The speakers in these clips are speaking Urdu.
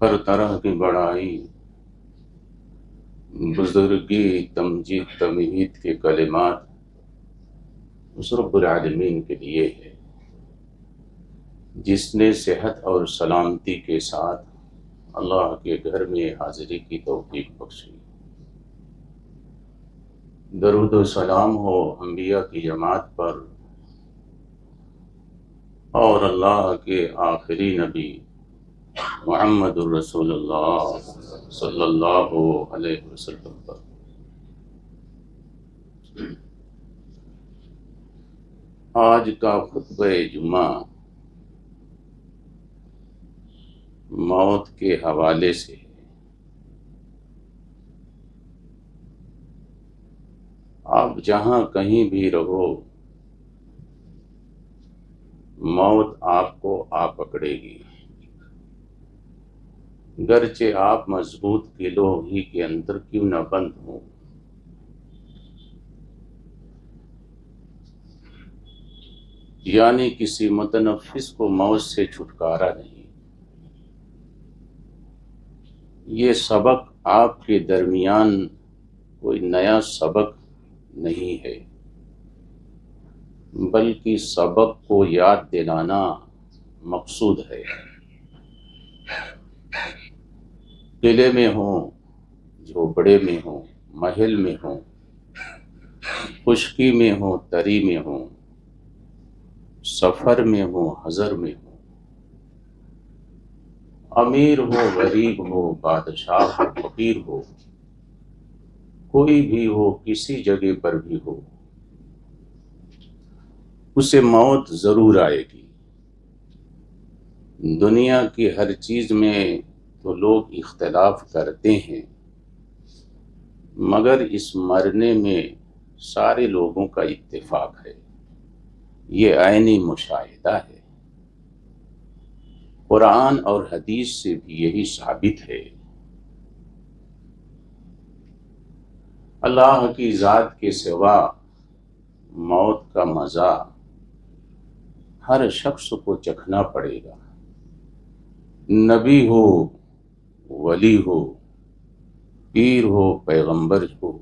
ہر طرح کی بڑائی، بزرگی، تمجید، تمہید کے کلمات اس رب العالمین کے لیے ہے جس نے صحت اور سلامتی کے ساتھ اللہ کے گھر میں حاضری کی توفیق بخشی۔ درود و سلام ہو انبیاء کی جماعت پر اور اللہ کے آخری نبی محمد الرسول اللہ صلی اللہ علیہ وسلم پر۔ آج کا خطبہ جمعہ موت کے حوالے سے ہے۔ آپ جہاں کہیں بھی رہو، موت آپ کو آ پکڑے گی، گرچہ آپ مضبوط قلعوں ہی کے اندر کیوں نہ بند ہوں۔ یعنی کسی متنفس کو موت سے چھٹکارا نہیں۔ یہ سبق آپ کے درمیان کوئی نیا سبق نہیں ہے، بلکہ سبق کو یاد دلانا مقصود ہے۔ قلعے میں ہوں، جھوپڑے میں ہوں، محل میں ہوں، خشکی میں ہوں، تری میں ہوں، سفر میں ہوں، حضر میں ہوں، امیر ہو، غریب ہو، بادشاہ ہو، فقیر ہو، کوئی بھی ہو، کسی جگہ پر بھی ہو، اسے موت ضرور آئے گی۔ دنیا کی ہر چیز میں تو لوگ اختلاف کرتے ہیں، مگر اس مرنے میں سارے لوگوں کا اتفاق ہے۔ یہ عینی مشاہدہ ہے۔ قرآن اور حدیث سے بھی یہی ثابت ہے۔ اللہ کی ذات کے سوا موت کا مزہ ہر شخص کو چکھنا پڑے گا، نبی ہو، ولی ہو، پیر ہو، پیغمبر ہو،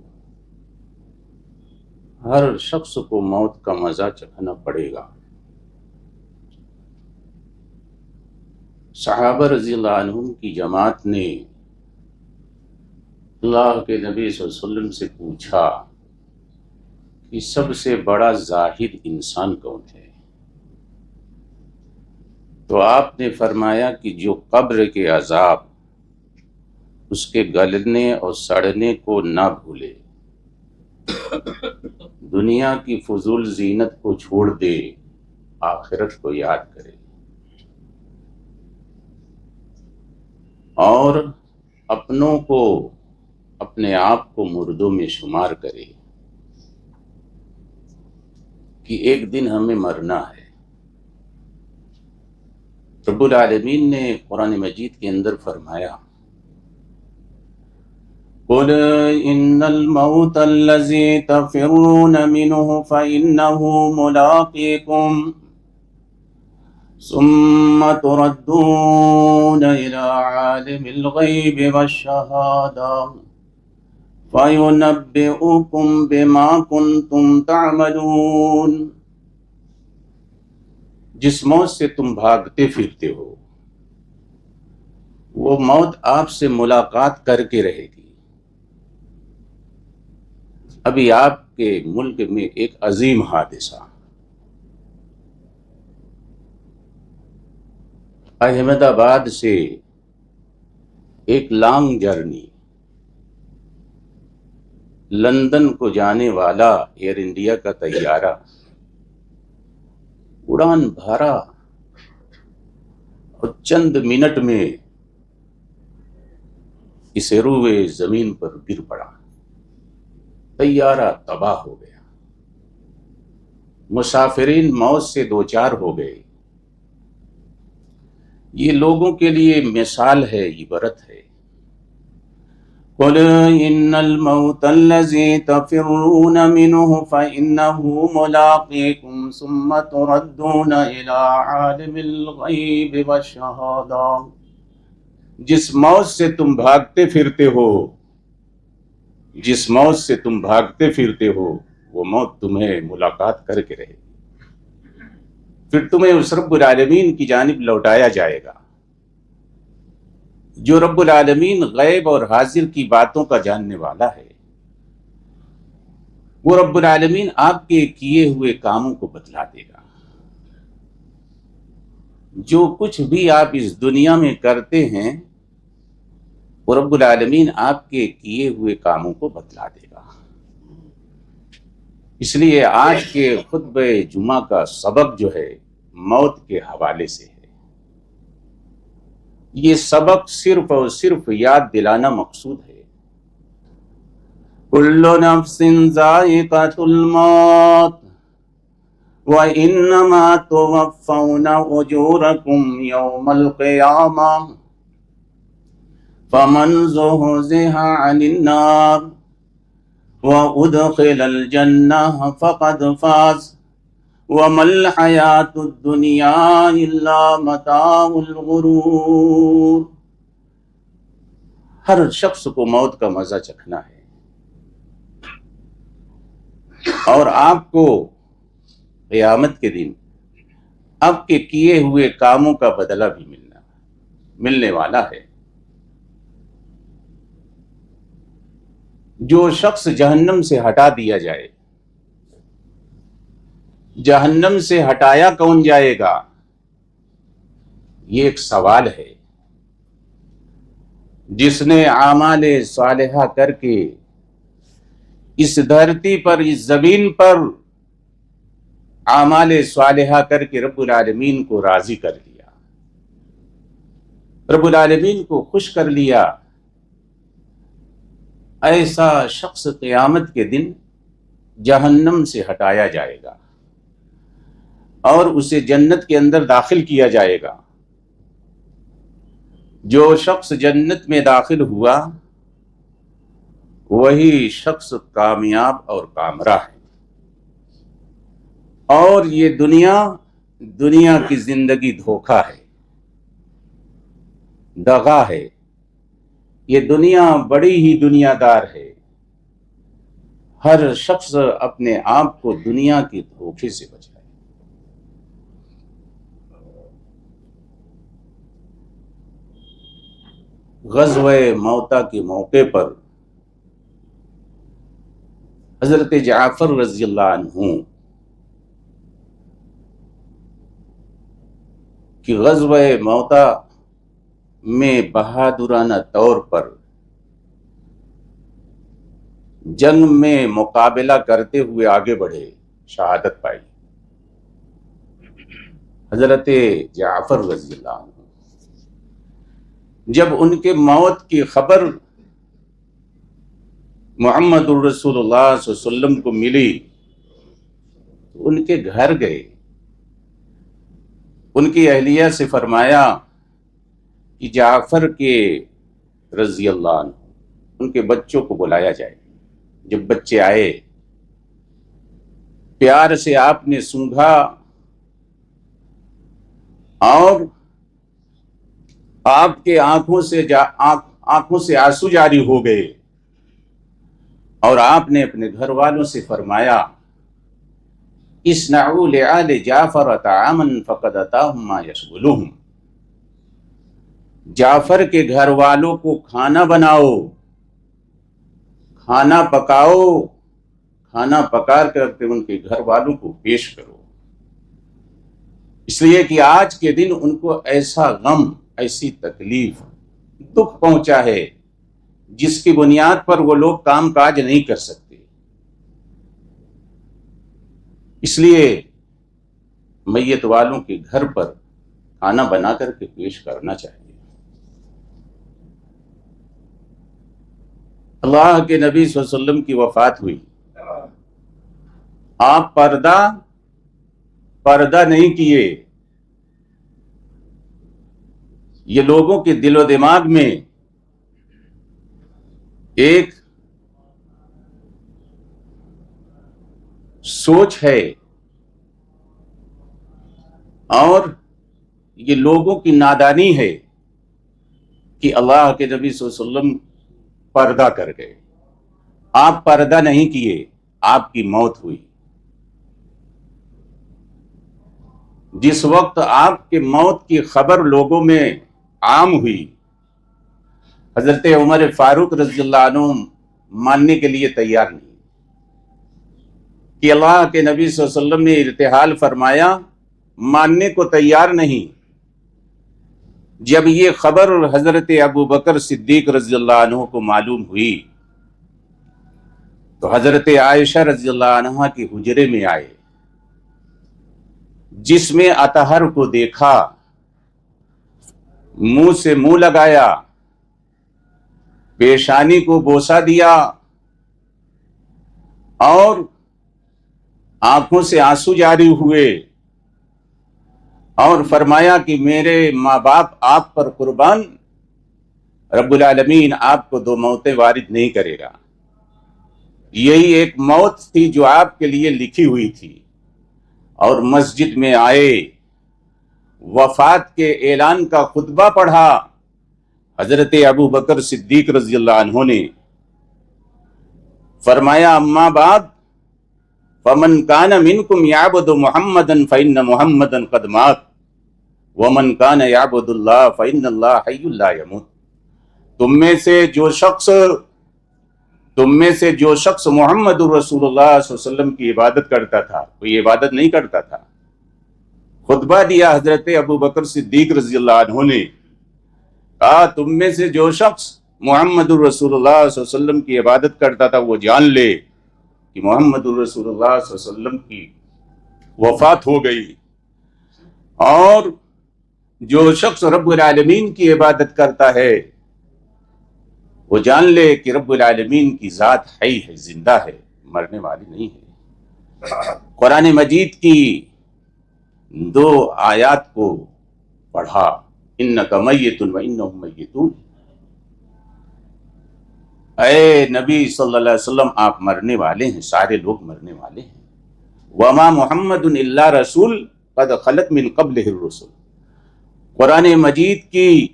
ہر شخص کو موت کا مزہ چکھنا پڑے گا۔ صحابہ رضی اللہ عنہم کی جماعت نے اللہ کے نبی صلی اللہ علیہ وسلم سے پوچھا کہ سب سے بڑا زاہد انسان کون ہے؟ تو آپ نے فرمایا کہ جو قبر کے عذاب، اس کے گلنے اور سڑنے کو نہ بھولے، دنیا کی فضول زینت کو چھوڑ دے، آخرت کو یاد کرے، اور اپنوں کو، اپنے آپ کو مردوں میں شمار کرے کہ ایک دن ہمیں مرنا ہے۔ رب العالمین نے قرآن مجید کے اندر فرمایا، قُلْ إِنَّ الْمَوْتَ الَّذِي تَفِرُّونَ مِنْهُ فَإِنَّهُ مُلَاقِيكُمْ ثُمَّ تُرَدُّونَ إِلَى عَالِمِ الْغَيْبِ وَالشَّهَادَةِ فَيُنَبِّئُكُم بِمَا كُنتُمْ تَعْمَلُونَ۔ جس موت سے تم بھاگتے پھرتے ہو، وہ موت آپ سے ملاقات کر کے رہے گی۔ ابھی آپ کے ملک میں ایک عظیم حادثہ، احمد آباد سے ایک لانگ جرنی، لندن کو جانے والا ایئر انڈیا کا طیارہ اڑان بھرا اور چند منٹ میں اس روئے زمین پر گر پڑا، طیارہ تباہ ہو گیا، مسافرین موت سے دوچار ہو گئے۔ یہ لوگوں کے لیے مثال ہے، عبرت ہے۔ قُلْ إِنَّ الْمَوْتَ الَّذِي تَفِرُّونَ مِنْهُ فَإِنَّهُ مُلَاقِيكُمْ ثُمَّ تُرَدُّونَ إِلَى عَالِمِ الْغَيْبِ وَالشَّهَادَةِ جس موت سے تم بھاگتے پھرتے ہو، جس موت سے تم بھاگتے پھرتے ہو، وہ موت تمہیں ملاقات کر کے رہے گی، پھر تمہیں اس رب العالمین کی جانب لوٹایا جائے گا جو رب العالمین غیب اور حاضر کی باتوں کا جاننے والا ہے۔ وہ رب العالمین آپ کے کیے ہوئے کاموں کو بتلا دے گا۔ جو کچھ بھی آپ اس دنیا میں کرتے ہیں وہ رب العالمین آپ کے کیے ہوئے کاموں کو بتلا دے گا۔ اس لیے آج کے خطبہ جمعہ کا سبق جو ہے موت کے حوالے سے ہے۔ یہ سبق صرف اور صرف یاد دلانا مقصود ہے۔ کل نفس ذائقۃ الموت وَإِنَّمَا تُوَفَّوْنَ أُجُورَكُمْ يَوْمَ الْقِيَامَةِ فَمَنْ زُحْزِحَ عَنِ النَّارِ وَأُدْخِلَ الْجَنَّةَ فَقَدْ فَازَ وَمَا الْحَيَاةُ الدُّنْيَا إِلَّا مَتَاعُ الْغُرُورِ۔ ہر شخص کو موت کا مزہ چکھنا ہے، اور آپ کو قیامت کے دن آپ کے کیے ہوئے کاموں کا بدلہ بھی ملنے والا ہے۔ جو شخص جہنم سے ہٹا دیا جائے، جہنم سے ہٹایا کون جائے گا؟ یہ ایک سوال ہے۔ جس نے اعمال صالحہ کر کے اس دھرتی پر، اس زمین پر اعمال صالحہ کر کے رب العالمین کو راضی کر لیا، رب العالمین کو خوش کر لیا، ایسا شخص قیامت کے دن جہنم سے ہٹایا جائے گا اور اسے جنت کے اندر داخل کیا جائے گا۔ جو شخص جنت میں داخل ہوا وہی شخص کامیاب اور کامرہ ہے۔ اور یہ دنیا کی زندگی دھوکہ ہے، دغا ہے۔ یہ دنیا بڑی ہی دنیا دار ہے۔ ہر شخص اپنے آپ کو دنیا کے دھوکے سے بچائے۔ غزوہ موتہ کے موقع پر حضرت جعفر رضی اللہ عنہ کہ غزوہ موتہ میں بہادرانہ طور پر جنگ میں مقابلہ کرتے ہوئے آگے بڑھے، شہادت پائی۔ حضرت جعفر رضی اللہ عنہ جب ان کے موت کی خبر محمد الرسول اللہ صلی اللہ علیہ وسلم کو ملی تو ان کے گھر گئے، ان کی اہلیہ سے فرمایا کہ جعفر کے رضی اللہ عنہ ان کے بچوں کو بلایا جائے۔ جب بچے آئے، پیار سے آپ نے سونگھا اور آپ کے آنکھوں سے آنسو جاری ہو گئے، اور آپ نے اپنے گھر والوں سے فرمایا اصنعوا لآل جعفر طعاما فقد اتاهم ما يشغلهم۔ جعفر کے گھر والوں کو کھانا بناؤ، کھانا پکاؤ، کھانا پکا کر کے ان کے گھر والوں کو پیش کرو، اس لیے کہ آج کے دن ان کو ایسا غم، ایسی تکلیف، دکھ پہنچا ہے جس کی بنیاد پر وہ لوگ کام کاج نہیں کر سکتے۔ اس لیے میت والوں کے گھر پر کھانا بنا کر کے پیش کرنا چاہیے۔ اللہ کے نبی صلی اللہ علیہ وسلم کی وفات ہوئی، آپ پردہ نہیں کیے۔ یہ لوگوں کے دل و دماغ میں ایک سوچ ہے، اور یہ لوگوں کی نادانی ہے کہ اللہ کے نبی صلی اللہ علیہ وسلم پردہ کر گئے. آپ پردہ نہیں کیے، آپ کی موت ہوئی. جس وقت آپ کی موت کی خبر لوگوں میں عام ہوئی، حضرت عمر فاروق رضی اللہ عنہ ماننے کے لیے تیار نہیں کہ اللہ کے نبی صلی اللہ علیہ وسلم نے ارتحال فرمایا، ماننے کو تیار نہیں. جب یہ خبر حضرت ابو بکر صدیق رضی اللہ عنہ کو معلوم ہوئی تو حضرت عائشہ رضی اللہ عنہ کی حجرے میں آئے، جس میں اطہر کو دیکھا، منہ سے منہ لگایا، پیشانی کو بوسہ دیا اور آنکھوں سے آنسو جاری ہوئے اور فرمایا کہ میرے ماں باپ آپ پر قربان، رب العالمین آپ کو 2 موتیں وارد نہیں کرے گا. یہی ایک موت تھی جو آپ کے لیے لکھی ہوئی تھی. اور مسجد میں آئے، وفات کے اعلان کا خطبہ پڑھا. حضرت ابو بکر صدیق رضی اللہ عنہ نے فرمایا، اما بعد فمن کان منکم یعبد محمدا فإن محمدا قد مات ومن کان یعبد اللہ فإن اللہ حی لا یموت. تم میں سے جو شخص محمد رسول اللہ صلی اللہ علیہ وسلم کی عبادت کرتا تھا، کوئی عبادت نہیں کرتا تھا. خطبہ دیا حضرت ابو بکر صدیق رضی اللہ عنہ نے، کہا تم میں سے جو شخص محمد رسول اللہ صلی اللہ علیہ وسلم کی عبادت کرتا تھا وہ جان لے کہ محمد رسول اللہ صلی اللہ علیہ وسلم کی وفات ہو گئی، اور جو شخص رب العالمین کی عبادت کرتا ہے وہ جان لے کہ رب العالمین کی ذات حی ہے، زندہ ہے، مرنے والی نہیں ہے. قرآن مجید کی 2 آیات کو پڑھا، انک میت و انہم میتون. اے نبی صلی اللہ علیہ وسلم آپ مرنے والے ہیں، سارے لوگ مرنے والے ہیں. وما محمد الا رسول قد خلت من قبلہ الرسل. قرآن مجید کی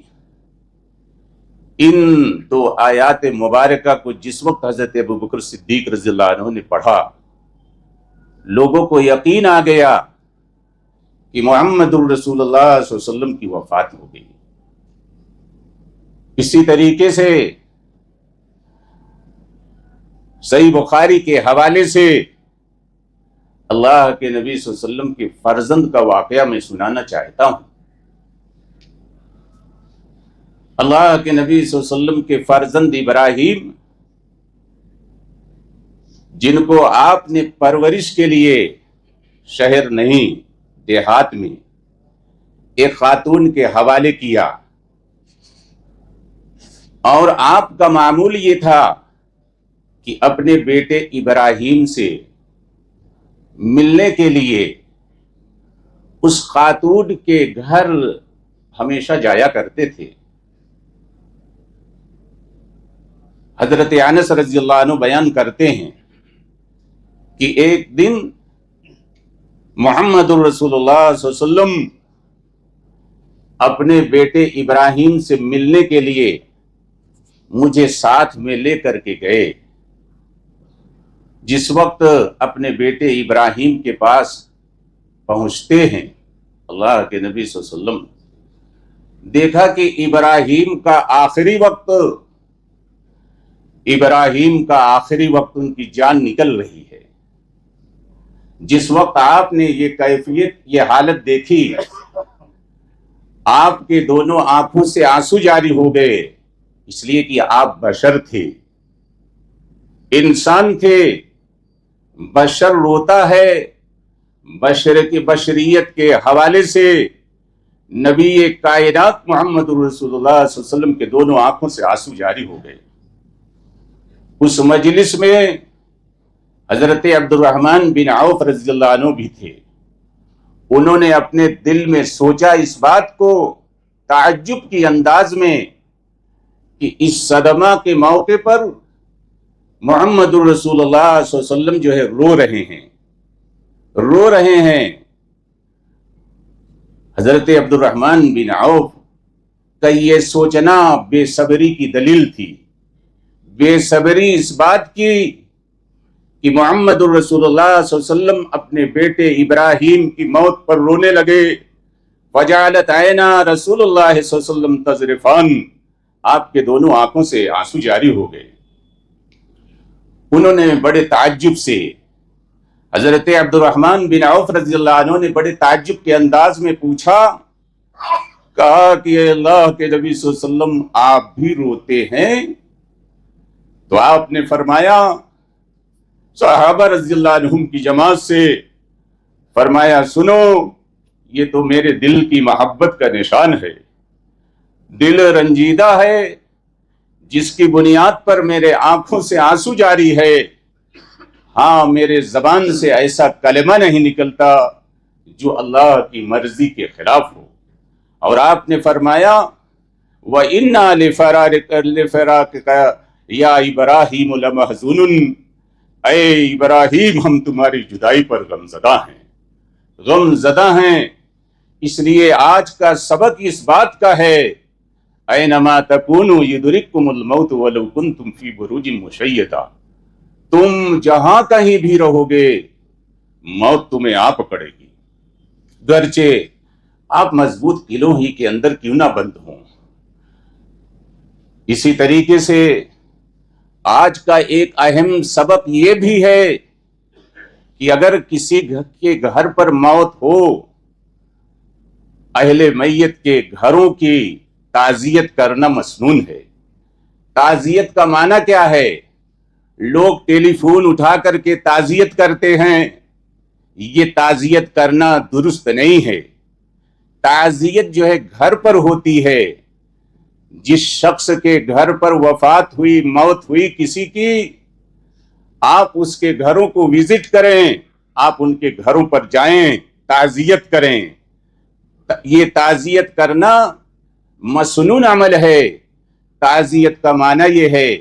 ان 2 آیات مبارکہ کو جس وقت حضرت ابو بکر صدیق رضی اللہ عنہ نے پڑھا، لوگوں کو یقین آ گیا کہ محمد الرسول اللہ صلی اللہ علیہ وسلم کی وفات ہو گئی. اسی طریقے سے صحیح بخاری کے حوالے سے اللہ کے نبی صلی اللہ علیہ وسلم کے فرزند کا واقعہ میں سنانا چاہتا ہوں. اللہ کے نبی صلی اللہ علیہ وسلم کے فرزند ابراہیم، جن کو آپ نے پرورش کے لیے شہر نہیں دیہات میں ایک خاتون کے حوالے کیا، اور آپ کا معمول یہ تھا کہ اپنے بیٹے ابراہیم سے ملنے کے لیے اس خاتون کے گھر ہمیشہ جایا کرتے تھے. حضرت انس رضی اللہ عنہ بیان کرتے ہیں کہ ایک دن محمد الرسول اللہ صلی اللہ علیہ وسلم اپنے بیٹے ابراہیم سے ملنے کے لیے مجھے ساتھ میں لے کر کے گئے. جس وقت اپنے بیٹے ابراہیم کے پاس پہنچتے ہیں، اللہ کے نبی صلی اللہ علیہ وسلم دیکھا کہ ابراہیم کا آخری وقت ان کی جان نکل رہی ہے. جس وقت آپ نے یہ کیفیت، یہ حالت دیکھی، آپ کے دونوں آنکھوں سے آنسو جاری ہو گئے، اس لیے کہ آپ بشر تھے، انسان تھے. بشر روتا ہے، بشر کی بشریت کے حوالے سے نبی کائنات محمد رسول اللہ صلی اللہ علیہ وسلم کے دونوں آنکھوں سے آنسو جاری ہو گئے. اس مجلس میں حضرت عبد الرحمن بن عوف رضی اللہ عنہ بھی تھے. انہوں نے اپنے دل میں سوچا اس بات کو تعجب کی انداز میں کہ اس صدمہ کے موقع پر محمد الرسول اللہ صلی اللہ علیہ وسلم جو ہے رو رہے ہیں. حضرت عبد الرحمن بن عوف کہ یہ سوچنا بے صبری کی دلیل تھی، بے صبری اس بات کی کہ محمد الرسول اللہ صلی اللہ علیہ وسلم اپنے بیٹے ابراہیم کی موت پر رونے لگے۔ وجعلت عینا رسول اللہ صلی اللہ علیہ وسلم تذرفان، آپ کے دونوں آنکھوں سے آنسو جاری ہو گئے۔ انہوں نے بڑے تعجب سے، حضرت عبد الرحمن بن عوف رضی اللہ عنہ نے بڑے تعجب کے انداز میں پوچھا، کہا کہ اے اللہ کے نبی صلی اللہ علیہ وسلم آپ بھی روتے ہیں؟ تو آپ نے فرمایا صحابہ رضی اللہ عنہم کی جماعت سے، فرمایا سنو، یہ تو میرے دل کی محبت کا نشان ہے، دل رنجیدہ ہے جس کی بنیاد پر میرے آنکھوں سے آنسو جاری ہے۔ ہاں، میرے زبان سے ایسا کلمہ نہیں نکلتا جو اللہ کی مرضی کے خلاف ہو۔ اور آپ نے فرمایا وَإِنَّا لِفِرَاقِكَ يَا إِبْرَاهِيمُ لَمَحْزُونٌ، اے ابراہیم ہم تمہاری جدائی پر غم زدہ ہیں، غم زدہ ہیں۔ اس لیے آج کا سبق اس بات کا ہے اینما تکونوا یدرککم الموت ولو کنتم فی بروج مشیدہ، تم جہاں کہیں بھی رہو گے موت تمہیں آ پکڑے گی، گرچہ آپ مضبوط قلعوں ہی کے اندر کیوں نہ بند ہوں۔ اسی طریقے سے آج کا ایک اہم سبق یہ بھی ہے کہ اگر کسی کے گھر پر موت ہو، اہل میت کے گھروں کی تعزیت کرنا مسنون ہے۔ تعزیت کا معنی کیا ہے؟ لوگ ٹیلی فون اٹھا کر کے تعزیت کرتے ہیں، یہ تعزیت کرنا درست نہیں ہے۔ تعزیت جو ہے گھر پر ہوتی ہے، جس شخص کے گھر پر وفات ہوئی، موت ہوئی کسی کی، آپ اس کے گھروں کو وزٹ کریں، آپ ان کے گھروں پر جائیں، تعزیت کریں۔ یہ تعزیت کرنا مسنون عمل ہے۔ تعزیت کا معنی یہ ہے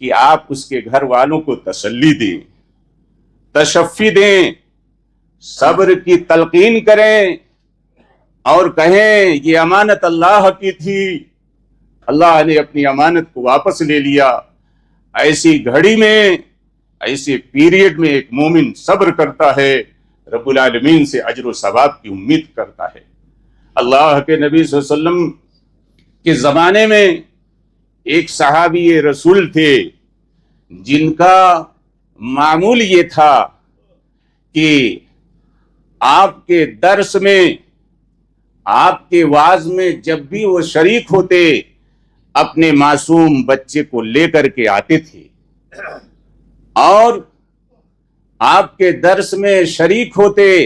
کہ آپ اس کے گھر والوں کو تسلی دیں، تشفی دیں، صبر کی تلقین کریں اور کہیں یہ امانت اللہ کی تھی، اللہ نے اپنی امانت کو واپس لے لیا۔ ایسی گھڑی میں، ایسے پیریڈ میں ایک مومن صبر کرتا ہے، رب العالمین سے اجر و ثواب کی امید کرتا ہے۔ اللہ کے نبی صلی اللہ علیہ وسلم کے زمانے میں ایک صحابی رسول تھے جن کا معمول یہ تھا کہ آپ کے درس میں، آپ کے وعظ میں جب بھی وہ شریک ہوتے، اپنے معصوم بچے کو لے کر کے آتے تھے اور آپ کے درس میں شریک ہوتے،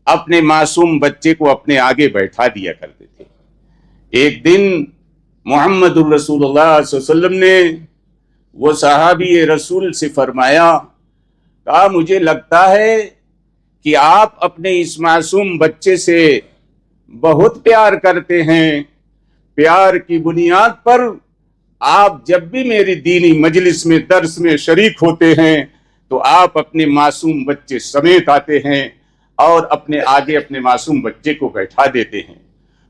اپنے معصوم بچے کو اپنے آگے بیٹھا دیا کرتے تھے۔ ایک دن محمد الرسول اللہ صلی اللہ علیہ وسلم نے وہ صحابی رسول سے فرمایا، کہا مجھے لگتا ہے کہ آپ اپنے اس معصوم بچے سے بہت پیار کرتے ہیں، پیار کی بنیاد پر آپ جب بھی میری دینی مجلس میں درس میں شریک ہوتے ہیں تو آپ اپنے معصوم بچے سمیت آتے ہیں اور اپنے آگے اپنے معصوم بچے کو بیٹھا دیتے ہیں۔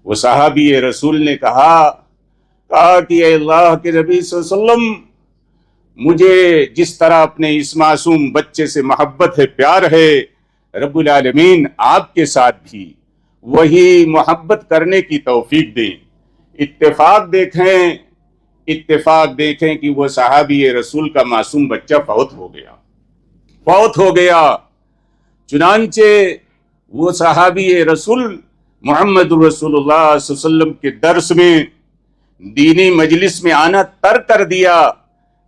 وہ صحابی رسول نے کہا کہ اے اللہ کے نبی صلی اللہ علیہ وسلم، مجھے جس طرح اپنے اس معصوم بچے سے محبت ہے، پیار ہے، رب العالمین آپ کے ساتھ بھی وہی محبت کرنے کی توفیق دیں۔ اتفاق دیکھیں کہ وہ صحابی رسول کا معصوم بچہ فوت ہو گیا۔ چنانچہ وہ صحابی رسول محمد رسول اللہ صلی اللہ علیہ وسلم کے درس میں، دینی مجلس میں آنا ترک کر دیا۔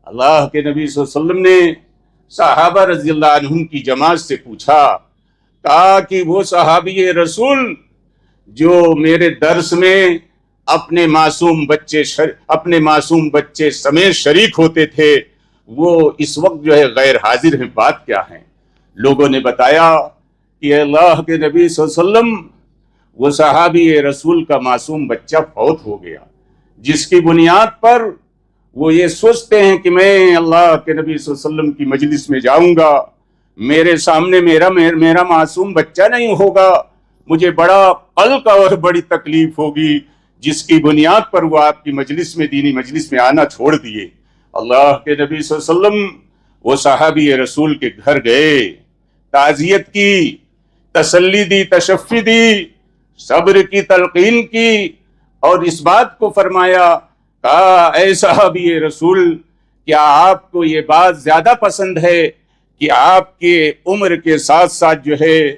اللہ کے نبی صلی اللہ علیہ وسلم نے صحابہ رضی اللہ عنہم کی جماعت سے پوچھا، کہا کہ وہ صحابی رسول جو میرے درس میں اپنے معصوم بچے سمیت شریک ہوتے تھے، وہ اس وقت جو ہے غیر حاضر ہیں، بات کیا ہے؟ لوگوں نے بتایا کہ اللہ کے نبی صلی اللہ علیہ وسلم، وہ صحابی رسول کا معصوم بچہ فوت ہو گیا، جس کی بنیاد پر وہ یہ سوچتے ہیں کہ میں اللہ کے نبی صلی اللہ علیہ وسلم کی مجلس میں جاؤں گا، میرے سامنے میرا معصوم بچہ نہیں ہوگا، مجھے بڑا قلق اور بڑی تکلیف ہوگی۔ جس کی بنیاد پر وہ آپ کی مجلس میں دینی مجلس میں آنا چھوڑ دیے. اللہ کے نبی صلی اللہ علیہ وسلم وہ صحابی رسول کے گھر گئے، تعزیت کی، تسلی دی، تشفی دی، صبر کی تلقین کی، اور اس بات کو فرمایا کہا اے صحابی رسول، کیا آپ کو یہ بات زیادہ پسند ہے کہ آپ کے عمر کے ساتھ ساتھ جو ہے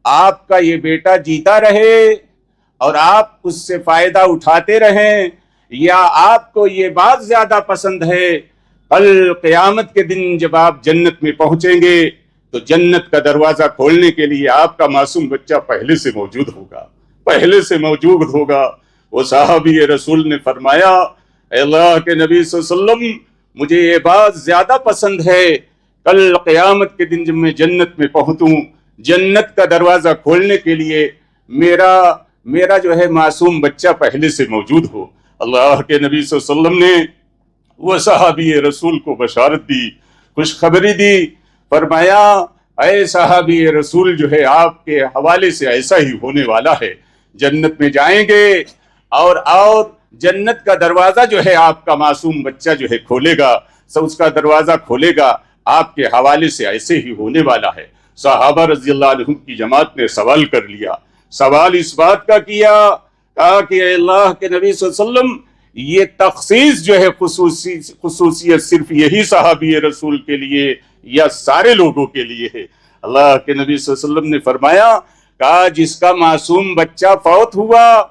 آپ کا یہ بیٹا جیتا رہے اور آپ اس سے فائدہ اٹھاتے رہیں، یا آپ کو یہ بات زیادہ پسند ہے کل قیامت کے دن جب آپ جنت میں پہنچیں گے تو جنت کا دروازہ کھولنے کے لیے آپ کا معصوم بچہ پہلے سے موجود ہوگا، پہلے سے موجود ہوگا. وہ صحابی رسول نے فرمایا اے اللہ کے نبی صلی اللہ علیہ وسلم، مجھے یہ بات زیادہ پسند ہے کل قیامت کے دن جب میں جنت میں پہنچوں، جنت کا دروازہ کھولنے کے لیے میرا جو ہے معصوم بچہ پہلے سے موجود ہو. اللہ کے نبی صلی اللہ علیہ وسلم نے وہ صحابی رسول کو بشارت دی، خوشخبری دی، فرمایا اے صحابی رسول، جو ہے آپ کے حوالے سے ایسا ہی ہونے والا ہے، جنت میں جائیں گے اور جنت کا دروازہ جو ہے آپ کا معصوم بچہ جو ہے کھولے گا، اس کا دروازہ کھولے گا، آپ کے حوالے سے ایسے ہی ہونے والا ہے. صحابہ رضی اللہ عنہم کی جماعت نے سوال کر لیا، سوال اس بات کا کیا، کہا کہ اے اللہ کے نبی صلی اللہ علیہ وسلم، یہ تخصیص جو ہے خصوصیت صرف یہی صحابی رسول کے لیے یا سارے لوگوں کے لیے ہے؟ اللہ کے نبی صلی اللہ علیہ وسلم نے فرمایا، کہا جس کا معصوم بچہ فوت ہوا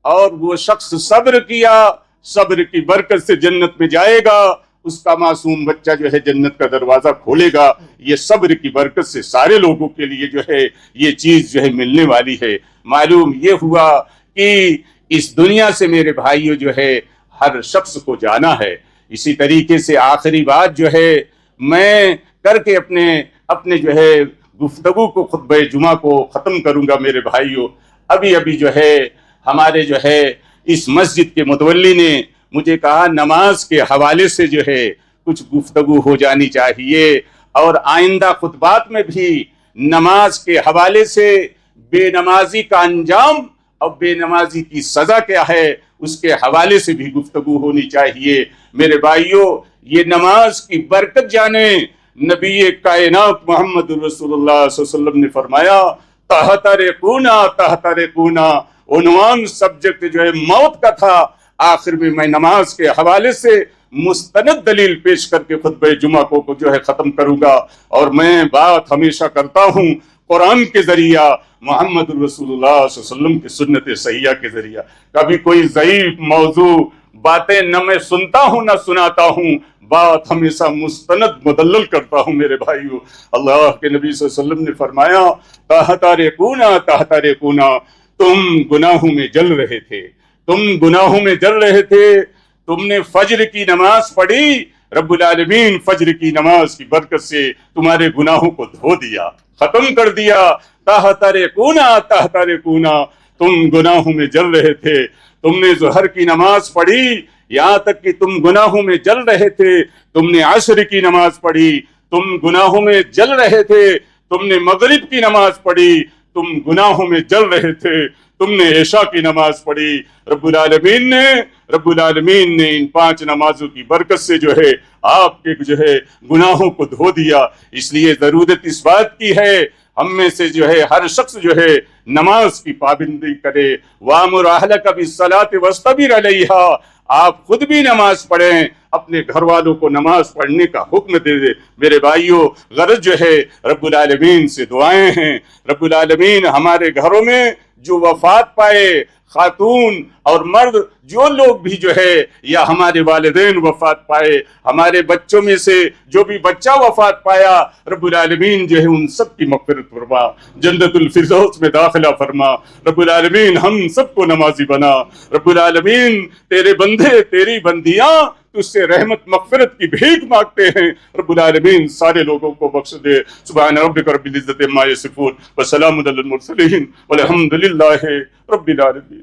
اور وہ شخص صبر کیا، صبر کی برکت سے جنت میں جائے گا، اس کا معصوم بچہ جو ہے جنت کا دروازہ کھولے گا. یہ صبر کی برکت سے سارے لوگوں کے لیے جو ہے یہ چیز جو ہے ملنے والی ہے. معلوم یہ ہوا کہ اس دنیا سے میرے بھائیوں جو ہے ہر شخص کو جانا ہے. اسی طریقے سے آخری بات جو ہے میں کر کے اپنے جو ہے گفتگو کو خطبہ جمعہ کو ختم کروں گا. میرے بھائیوں، ابھی جو ہے ہمارے جو ہے اس مسجد کے متولی نے مجھے کہا نماز کے حوالے سے جو ہے کچھ گفتگو ہو جانی چاہیے، اور آئندہ خطبات میں بھی نماز کے حوالے سے بے نمازی کا انجام اور بے نمازی کی سزا کیا ہے اس کے حوالے سے بھی گفتگو ہونی چاہیے. میرے بھائیوں، یہ نماز کی برکت جانے نبی کائنات محمد رسول اللہ صلی اللہ علیہ وسلم نے فرمایا تحترقونا، عنوان سبجیکٹ جو ہے موت کا تھا. آخر میں نماز کے حوالے سے مستند دلیل پیش کر کے خطبہ جمعہ کو جو ہے ختم کروں گا. اور میں بات ہمیشہ کرتا ہوں قرآن کے ذریعہ، محمد رسول اللہ صلی اللہ علیہ وسلم کی سنت صحیحہ کے ذریعہ. کبھی کوئی ضعیف موضوع باتیں نہ میں سنتا ہوں نہ سناتا ہوں، بات ہمیشہ مستند مدلل کرتا ہوں. میرے بھائیو، اللہ کے نبی صلی اللہ علیہ وسلم نے فرمایا تحترقونا، تم گناہوں میں جل رہے تھے، تم نے فجر کی نماز پڑھی، رب العالمین فجر کی نماز کی برکت سے تمہارے گناہوں کو دھو دیا، ختم کر دیا. تحترقونا، تم گناہوں میں جل رہے تھے، تم نے ظہر کی نماز پڑھی یہاں تک کہ تم گناہوں میں جل رہے تھے، تم نے عصر کی نماز پڑھی، تم گناہوں میں جل رہے تھے، تم نے مغرب کی نماز پڑھی، تم گناہوں میں جل رہے تھے، تم نے عشاء کی نماز پڑھی. رب العالمین نے ان 5 نمازوں کی برکت سے جو ہے آپ کے جو ہے گناہوں کو دھو دیا. اس لیے ضرورت اس بات کی ہے ہم میں سے جو ہے ہر شخص جو ہے نماز کی پابندی کرے. وَأْمُرْ أَهْلَكَ بِالصَّلَاةِ وَاصْطَبِرْ عَلَيْهَا، آپ خود بھی نماز پڑھیں، اپنے گھر والوں کو نماز پڑھنے کا حکم دے دے. میرے بھائیوں، غرض جو ہے رب العالمین سے دعائیں ہیں. رب العالمین ہمارے گھروں میں جو وفات پائے، خاتون اور مرد جو لوگ بھی جو ہے، یا ہمارے والدین وفات پائے، ہمارے بچوں میں سے جو بھی بچہ وفات پایا، رب العالمین جو ہے ان سب کی مغفرت فرما، جنت الفردوس میں داخلہ فرما. رب العالمین ہم سب کو نمازی بنا. رب العالمین تیرے بندے، تیری بندیاں تجھ سے رحمت مغفرت کی بھیک مانگتے ہیں. رب العالمین سارے لوگوں کو بخش دے. سبحان ربک رب العزت عما یصفون وسلام علی المرسلین والحمد للہ رب العالمین.